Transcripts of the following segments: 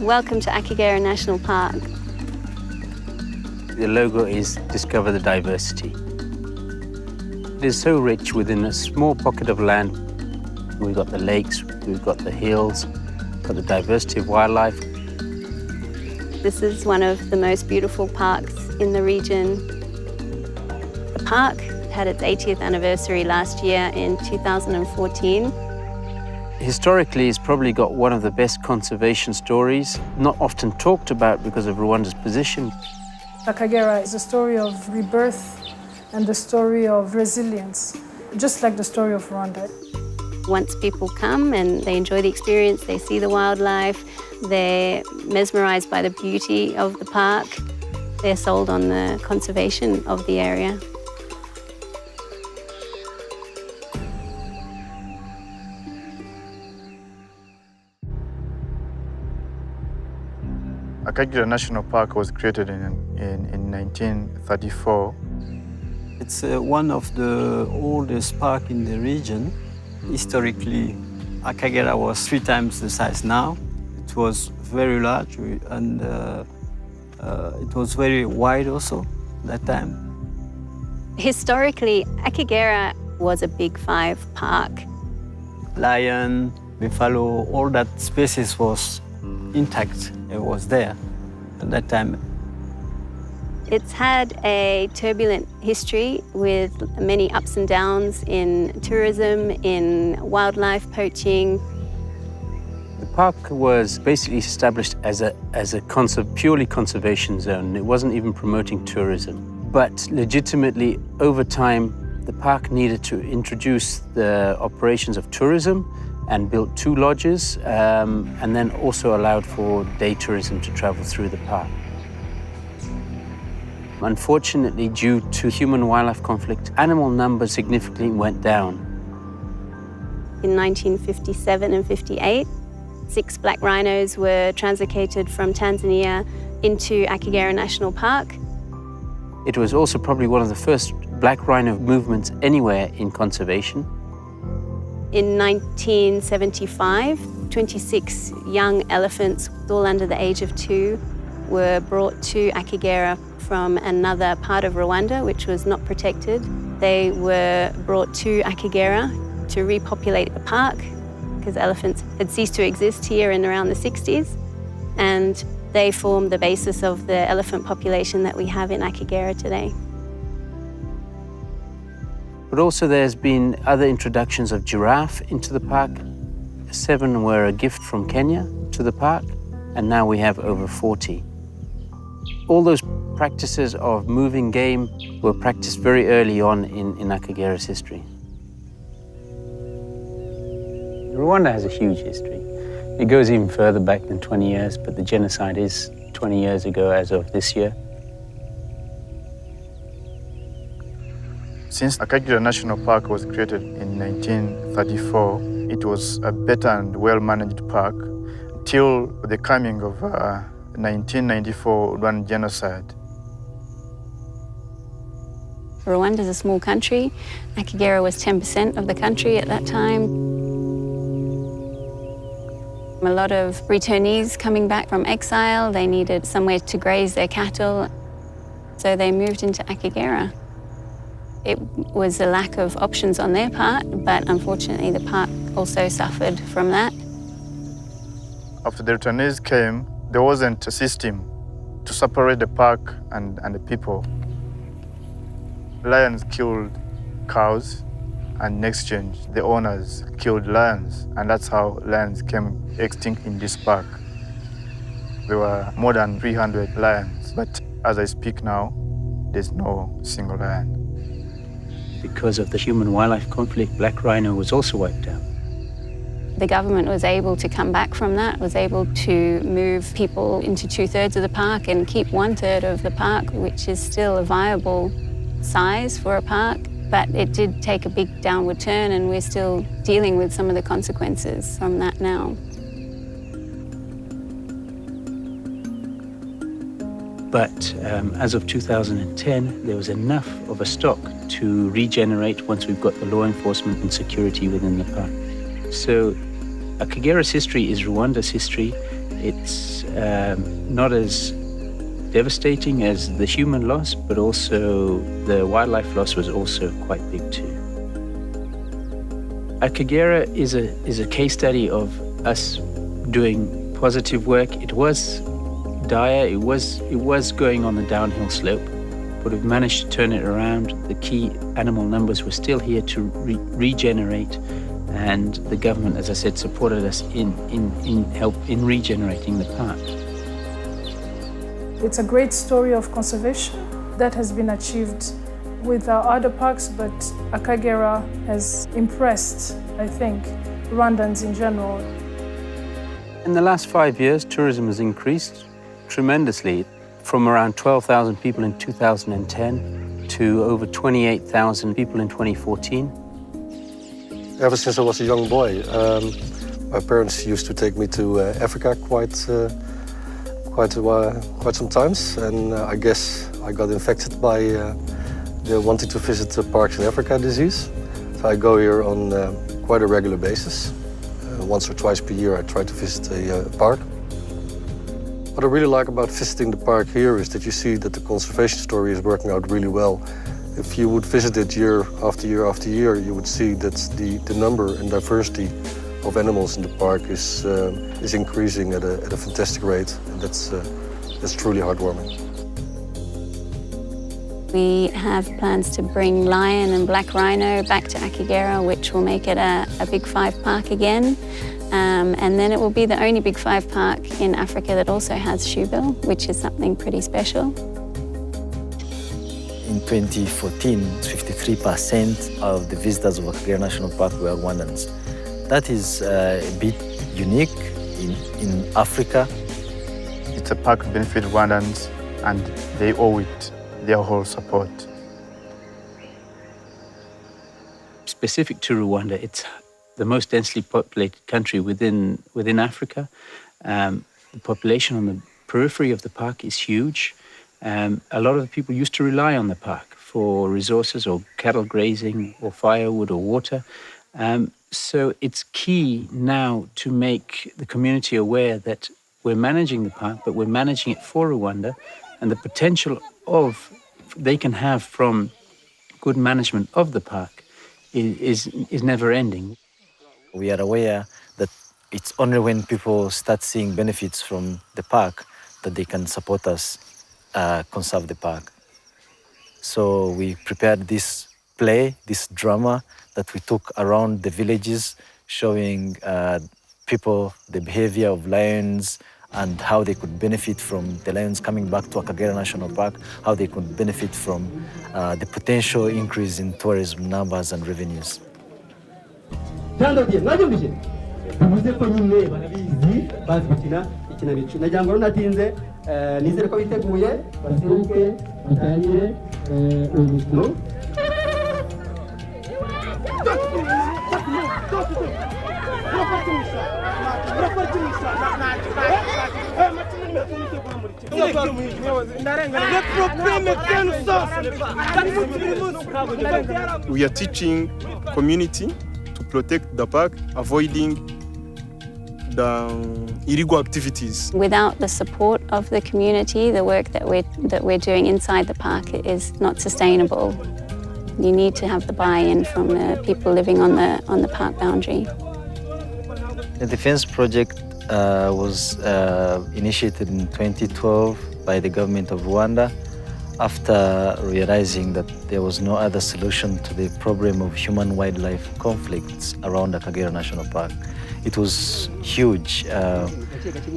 Welcome to Akagera National Park. The logo is Discover the Diversity. It is so rich within a small pocket of land. We've got the lakes, we've got the hills, we've got the diversity of wildlife. This is one of the most beautiful parks in the region. The park had its 80th anniversary last year in 2014. Historically, it's probably got one of the best conservation stories, not often talked about because of Rwanda's position. Akagera is a story of rebirth and the story of resilience, just like the story of Rwanda. Once people come and they enjoy the experience, they see the wildlife, they're mesmerized by the beauty of the park, they're sold on the conservation of the area. Akagera National Park was created in 1934. It's one of the oldest parks in the region. Historically, Akagera was 3 times the size now. It was very large and it was very wide also that time. Historically, Akagera was a Big 5 park. Lion, buffalo, all that species was intact. It was there at that time. It's had a turbulent history with many ups and downs in tourism, in wildlife poaching. The park was basically established as a purely conservation zone. It wasn't even promoting tourism. But legitimately, over time, the park needed to introduce the operations of tourism and built 2 lodges, and then also allowed for day tourism to travel through the park. Unfortunately, due to human-wildlife conflict, animal numbers significantly went down. In 1957 and 58, 6 black rhinos were translocated from Tanzania into Akagera National Park. It was also probably one of the first black rhino movements anywhere in conservation. In 1975, 26 young elephants, all under the age of 2, were brought to Akagera from another part of Rwanda, which was not protected. They were brought to Akagera to repopulate the park because elephants had ceased to exist here in around the 60s, and they formed the basis of the elephant population that we have in Akagera today. But also there's been other introductions of giraffe into the park. 7 were a gift from Kenya to the park, and now we have over 40. All those practices of moving game were practiced very early on in Akagera's history. Rwanda has a huge history. It goes even further back than 20 years, but the genocide is 20 years ago as of this year. Since Akagera National Park was created in 1934, it was a better and well-managed park until the coming of 1994 Rwandan genocide. Rwanda is a small country. Akagera was 10% of the country at that time. A lot of returnees coming back from exile, they needed somewhere to graze their cattle, so they moved into Akagera. It was a lack of options on their part, but unfortunately the park also suffered from that. After the returnees came, there wasn't a system to separate the park and the people. Lions killed cows, and in exchange, the owners killed lions, and that's how lions came extinct in this park. There were more than 300 lions, but as I speak now, there's no single lion. Because of the human-wildlife conflict, black rhino was also wiped out. The government was able to come back from that, was able to move people into 2/3 of the park and keep 1/3 of the park, which is still a viable size for a park. But it did take a big downward turn, and we're still dealing with some of the consequences from that now. But as of 2010, there was enough of a stock to regenerate once we've got the law enforcement and security within the park. So Akagera's history is Rwanda's history, It's not as devastating as the human loss, but also the wildlife loss was also quite big too. Akagera is a case study of us doing positive work. It was dire, it was going on the downhill slope, but we've managed to turn it around. The key animal numbers were still here to regenerate, and the government, as I said, supported us in regenerating the park. It's a great story of conservation that has been achieved with our other parks, but Akagera has impressed, I think, Rwandans in general. In the last 5 years, tourism has increased tremendously, from around 12,000 people in 2010 to over 28,000 people in 2014. Ever since I was a young boy, my parents used to take me to Africa quite some times, and I guess I got infected by the wanting to visit the parks in Africa disease. So I go here on quite a regular basis. Once or twice per year I try to visit a park. What I really like about visiting the park here is that you see that the conservation story is working out really well. If you would visit it year after year after year, you would see that the number and diversity of animals in the park is increasing at a fantastic rate, and that's truly heartwarming. We have plans to bring lion and black rhino back to Akagera, which will make it a Big Five park again. And then it will be the only Big Five park in Africa that also has shoebill, which is something pretty special. In 2014, 53% of the visitors of Akagera National Park were Rwandans. That is a bit unique in Africa. It's a park benefit Rwandans, and they owe it their whole support. Specific to Rwanda, it's the most densely populated country within Africa. The population on the periphery of the park is huge. A lot of the people used to rely on the park for resources or cattle grazing or firewood or water. So it's key now to make the community aware that we're managing the park, but we're managing it for Rwanda, and the potential they can have from good management of the park is never ending. We are aware that it's only when people start seeing benefits from the park that they can support us conserve the park. So we prepared this play, this drama that we took around the villages, showing people the behavior of lions and how they could benefit from the lions coming back to Akagera National Park, how they could benefit from the potential increase in tourism numbers and revenues. bivuze ko nyine barabizi bazi gukina ikinamico nagira ngo natinze nizere ko biteguye baseruke batangire umukino. We are teaching community to protect the park, avoiding the illegal activities. Without the support of the community, the work that we're doing inside the park is not sustainable. You need to have the buy-in from the people living on the park boundary. The defense project was initiated in 2012 by the government of Rwanda after realizing that there was no other solution to the problem of human-wildlife conflicts around Akagera National Park. It was huge,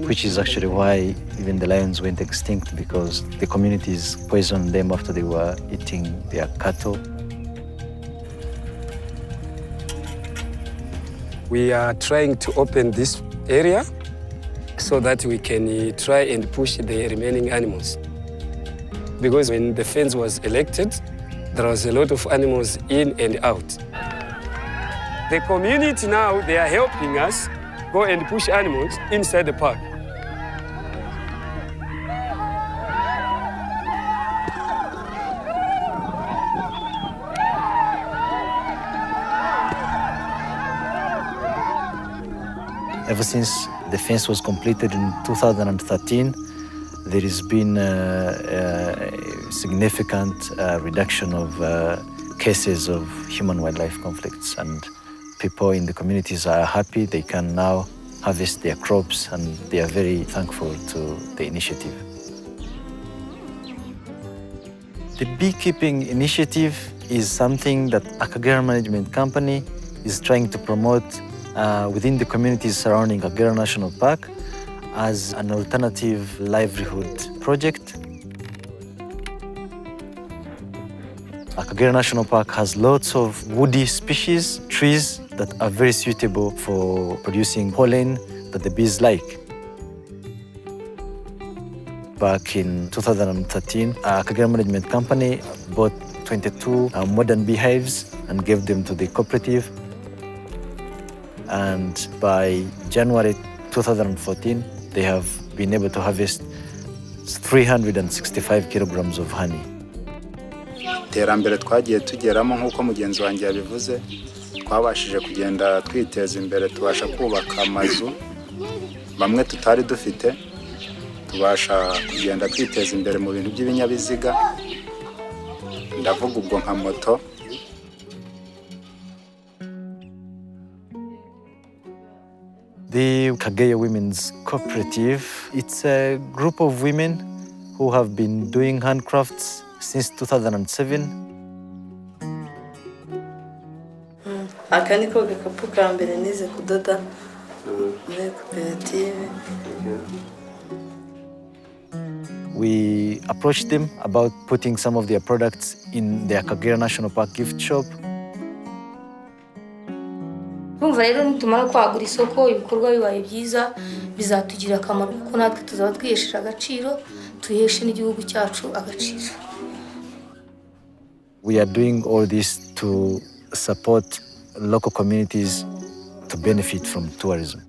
which is actually why even the lions went extinct, because the communities poisoned them after they were eating their cattle. We are trying to open this area so that we can try and push the remaining animals. Because when the fence was elected, there was a lot of animals in and out. The community now, they are helping us go and push animals inside the park. Ever since the fence was completed in 2013, there has been a significant reduction of cases of human-wildlife conflicts, and people in the communities are happy. They can now harvest their crops, and they are very thankful to the initiative. The beekeeping initiative is something that Akagera Management Company is trying to promote within the communities surrounding Akagera National Park as an alternative livelihood project. Akagera National Park has lots of woody species, trees that are very suitable for producing pollen that the bees like. Back in 2013, Akagera Management Company bought 22 modern beehives and gave them to the cooperative. And by January 2014, they have been able to harvest 365 kilograms of honey. Iterambere twagiye tugeramo nk'uko mugenzi wanjye yabivuze, twabashije kugenda twiteza imbere, tubasha kubaka amazu bamwe tutari dufite, tubasha kugenda twiteza imbere mu bintu by'ibinyabiziga, ndavuga ubwo nka moto. The Akagera Women's Cooperative, it's a group of women who have been doing handcrafts since 2007. Aka niko gakapu ka mbere nize kudoda muri koperative. We approached them about putting some of their products in the Akagera National Park gift shop. Bumva rero nitumara kwagura isoko ibikorwa bibaye byiza bizatugirira akamaro kuko natwe tuzaba twihesheje agaciro, tuheshe n'igihugu cyacu agaciro. We are doing all this to support local communities to benefit from tourism.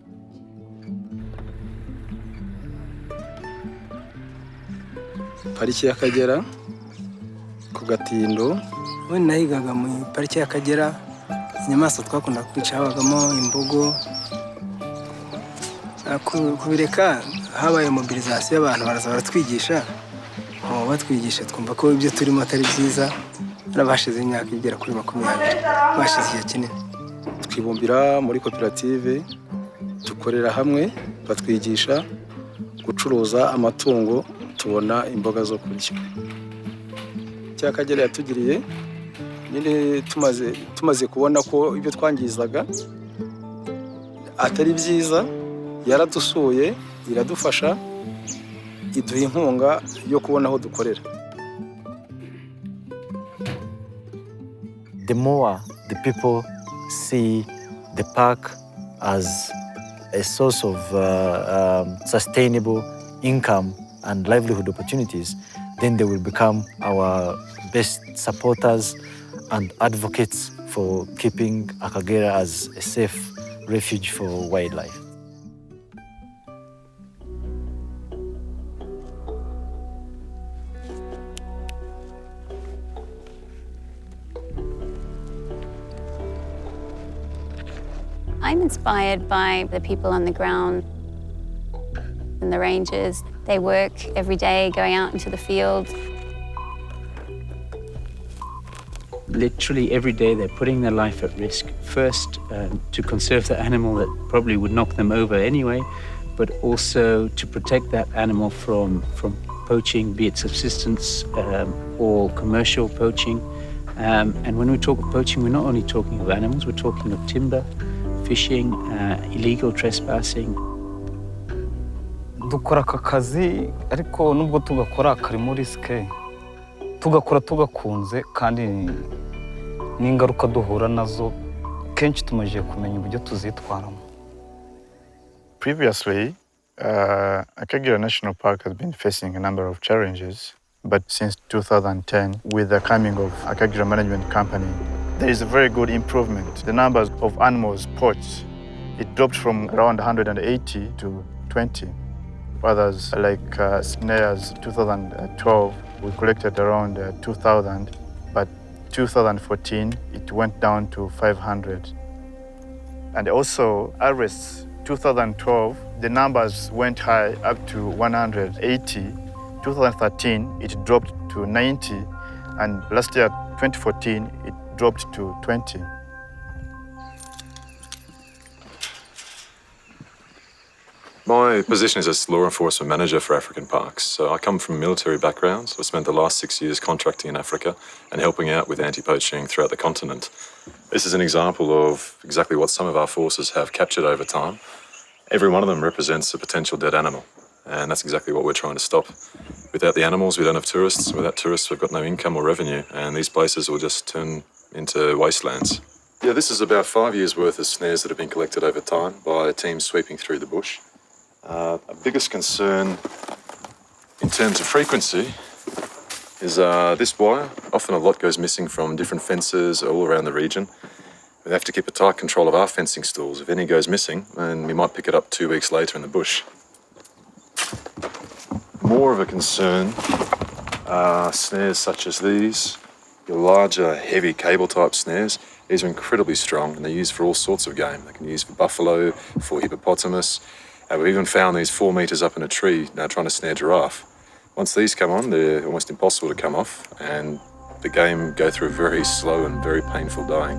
Pariki y'Akagera ku Gatindo, we nahigaga mu pariki y'Akagera, inyamaswa twakunda kwica habagamo imbogo. Kubireka habaye mobilisation y'abantu baraza baratwigisha, batwigisha twumva ko ibyo turimo atari byiza. Barabashize imyaka igera kuri 20, bashize igihe kinini. Twibumbira muri koperative, dukorera hamwe, batwigisha gucuruza amatungo, tubona imboga zo kurya. Cyakagera yatugiriye nyine tumaze kubona ko ibyo twangizaga atari byiza, yaradusuye, iradufasha, iduha inkunga yo kubona aho dukorera. The more the people see the park as a source of sustainable income and livelihood opportunities, then they will become our best supporters and advocates for keeping Akagera as a safe refuge for wildlife. I'm inspired by the people on the ground and the rangers. They work every day going out into the field. Literally every day they're putting their life at risk. First, to conserve the animal that probably would knock them over anyway, but also to protect that animal from poaching, be it subsistence or commercial poaching. And when we talk of poaching, we're not only talking of animals, we're talking of timber, fishing, illegal trespassing. Dukora aka kazi ariko nubwo tugakora kari muri risk, tugakora tugakunze kandi n'ingaruka duhura nazo kenshi tumaje kumenya uburyo tuzitwaramo. Previously, Akagera National Park has been facing a number of challenges, but since 2010, with the coming of Akagera Management Company, there is a very good improvement. The numbers of animals poached, it dropped from around 180 to 20. Others like snares, 2012, we collected around 2,000, but 2014, it went down to 500. And also arrests, 2012, the numbers went high up to 180. 2013, it dropped to 90. And last year, 2014, it dropped to 20. My position is as law enforcement manager for African parks. So I come from military backgrounds. I spent the last 6 years contracting in Africa and helping out with anti-poaching throughout the continent. This is an example of exactly what some of our forces have captured over time. Every one of them represents a potential dead animal, and that's exactly what we're trying to stop. Without the animals, we don't have tourists. Without tourists, we've got no income or revenue, and these places will just turn into wastelands. Yeah, this is about 5 years' worth of snares that have been collected over time by teams sweeping through the bush. Our biggest concern in terms of frequency is this wire. Often a lot goes missing from different fences all around the region. We have to keep a tight control of our fencing stalls. If any goes missing, then we might pick it up 2 weeks later in the bush. More of a concern are snares such as these, your larger, heavy cable-type snares. These are incredibly strong, and they're used for all sorts of game. They can be used for buffalo, for hippopotamus. We've even found these 4 meters up in a tree now trying to snare giraffe. Once these come on, they're almost impossible to come off, and the game go through a very slow and very painful dying.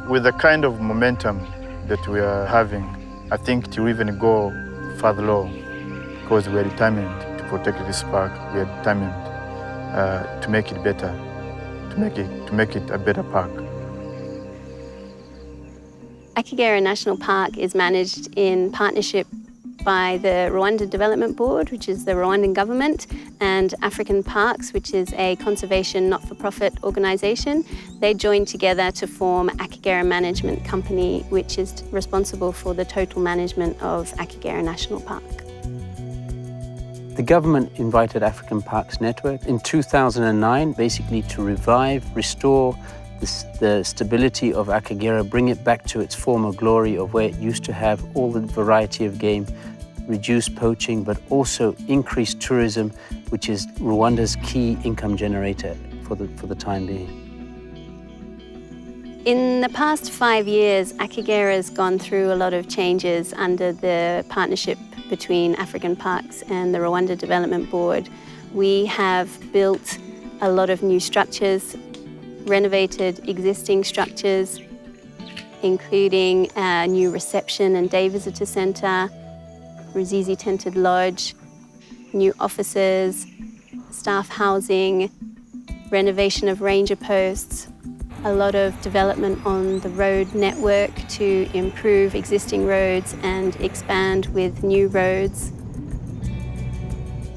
With the kind of momentum that we are having, I think to even go further low, because we are determined to protect this park, we are determined to make it better, to make it a better park. Akagera National Park is managed in partnership by the Rwanda Development Board, which is the Rwandan government, and African Parks, which is a conservation not-for-profit organisation. They joined together to form Akagera Management Company, which is responsible for the total management of Akagera National Park. The government invited African Parks Network in 2009 basically to revive, restore the stability of Akagera, bring it back to its former glory of where it used to have all the variety of game, reduce poaching, but also increase tourism, which is Rwanda's key income generator for the time being. In the past 5 years, Akagera has gone through a lot of changes under the partnership between African Parks and the Rwanda Development Board. We have built a lot of new structures, renovated existing structures, including a new reception and day visitor centre, Ruzizi Tented Lodge, new offices, staff housing, renovation of ranger posts, a lot of development on the road network to improve existing roads and expand with new roads.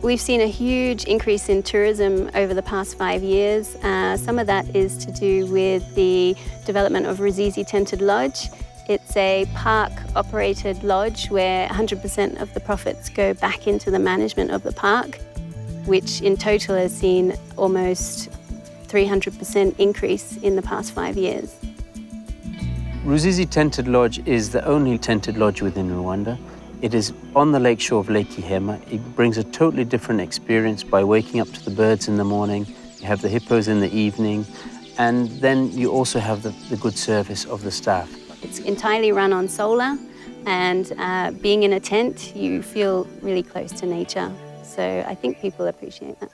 We've seen a huge increase in tourism over the past 5 years. Some of that is to do with the development of Ruzizi Tented Lodge. It's a park-operated lodge where 100% of the profits go back into the management of the park, which in total has seen almost 300% increase in the past 5 years. Ruzizi Tented Lodge is the only tented lodge within Rwanda. It is on the lakeshore of Lake Ihema. It brings a totally different experience by waking up to the birds in the morning, you have the hippos in the evening, and then you also have the good service of the staff. It's entirely run on solar, and being in a tent, you feel really close to nature. So I think people appreciate that.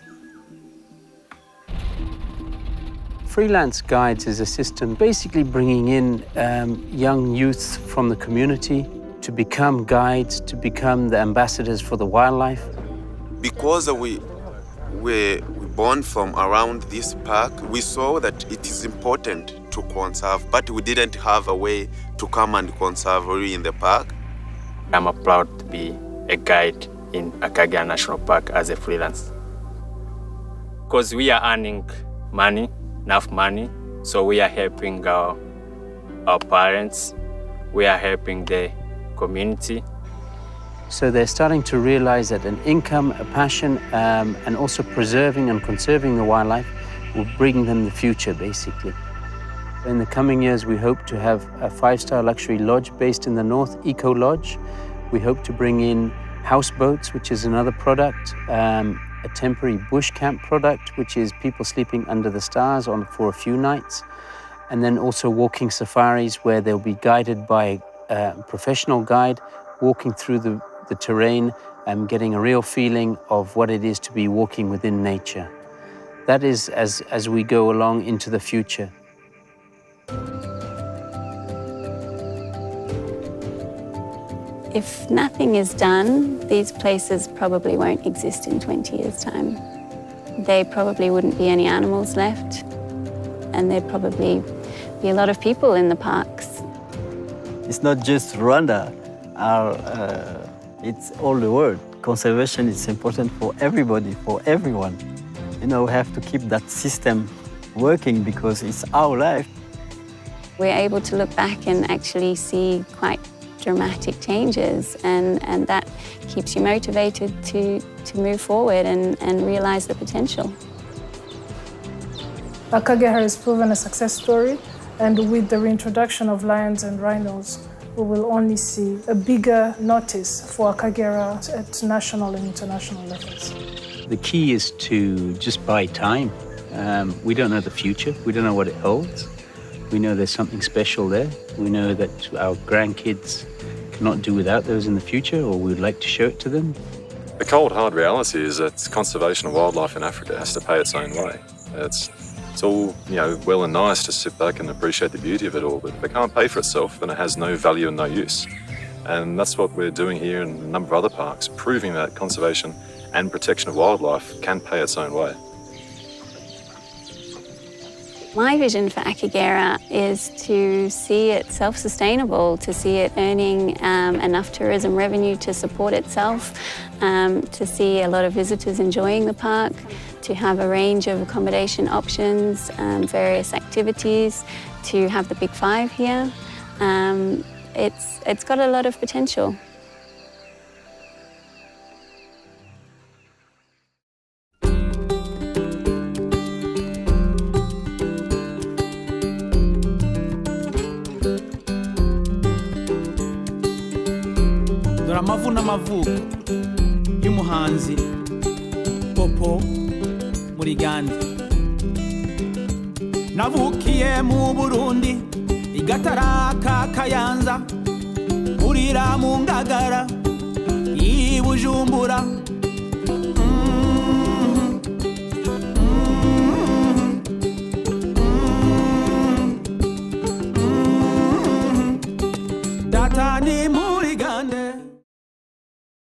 Freelance Guides is a system basically bringing in young youth from the community to become guides, to become the ambassadors for the wildlife. Because we were born from around this park, we saw that it is important to conserve, but we didn't have a way to come and conserve in the park. I'm proud to be a guide in Akagera National Park as a freelance. Because we are earning money, enough money, so we are helping our parents, we are helping the community. So they're starting to realize that an income, a passion, and also preserving and conserving the wildlife will bring them the future, basically. In the coming years, we hope to have a 5-star luxury lodge based in the north, Eco Lodge. We hope to bring in houseboats, which is another product, a temporary bush camp product, which is people sleeping under the stars for a few nights. and then also walking safaris where they'll be guided by a professional guide, walking through the terrain and getting a real feeling of what it is to be walking within nature. That is as we go along into the future. If nothing is done, these places probably won't exist in 20 years' time. There probably wouldn't be any animals left, and there'd probably be a lot of people in the parks. It's not just Rwanda, it's all the world. Conservation is important for everybody, for everyone. You know, we have to keep that system working because it's our life. We're able to look back and actually see quite dramatic changes, and that keeps you motivated to move forward and realize the potential. Akagera has proven a success story, and with the reintroduction of lions and rhinos, we will only see a bigger notice for Akagera at national and international levels. The key is to just buy time. We don't know the future. We don't know what it holds. We know there's something special there. We know that our grandkids cannot do without those in the future, or we would like to show it to them. The cold, hard reality is that conservation of wildlife in Africa has to pay its own way. It's all, well and nice to sit back and appreciate the beauty of it all, but if it can't pay for itself, then it has no value and no use. And that's what we're doing here in a number of other parks, proving that conservation and protection of wildlife can pay its own way. My vision for Akagera is to see it self-sustainable, to see it earning enough tourism revenue to support itself, to see a lot of visitors enjoying the park, to have a range of accommodation options, various activities, to have the Big Five here. It's got a lot of potential. Amavu n'amavuko y'umuhanzi Popo muri Gandi. Navukiye mu Burundi igatara ka Kayanza, urira mu Ngagara i Bujumbura.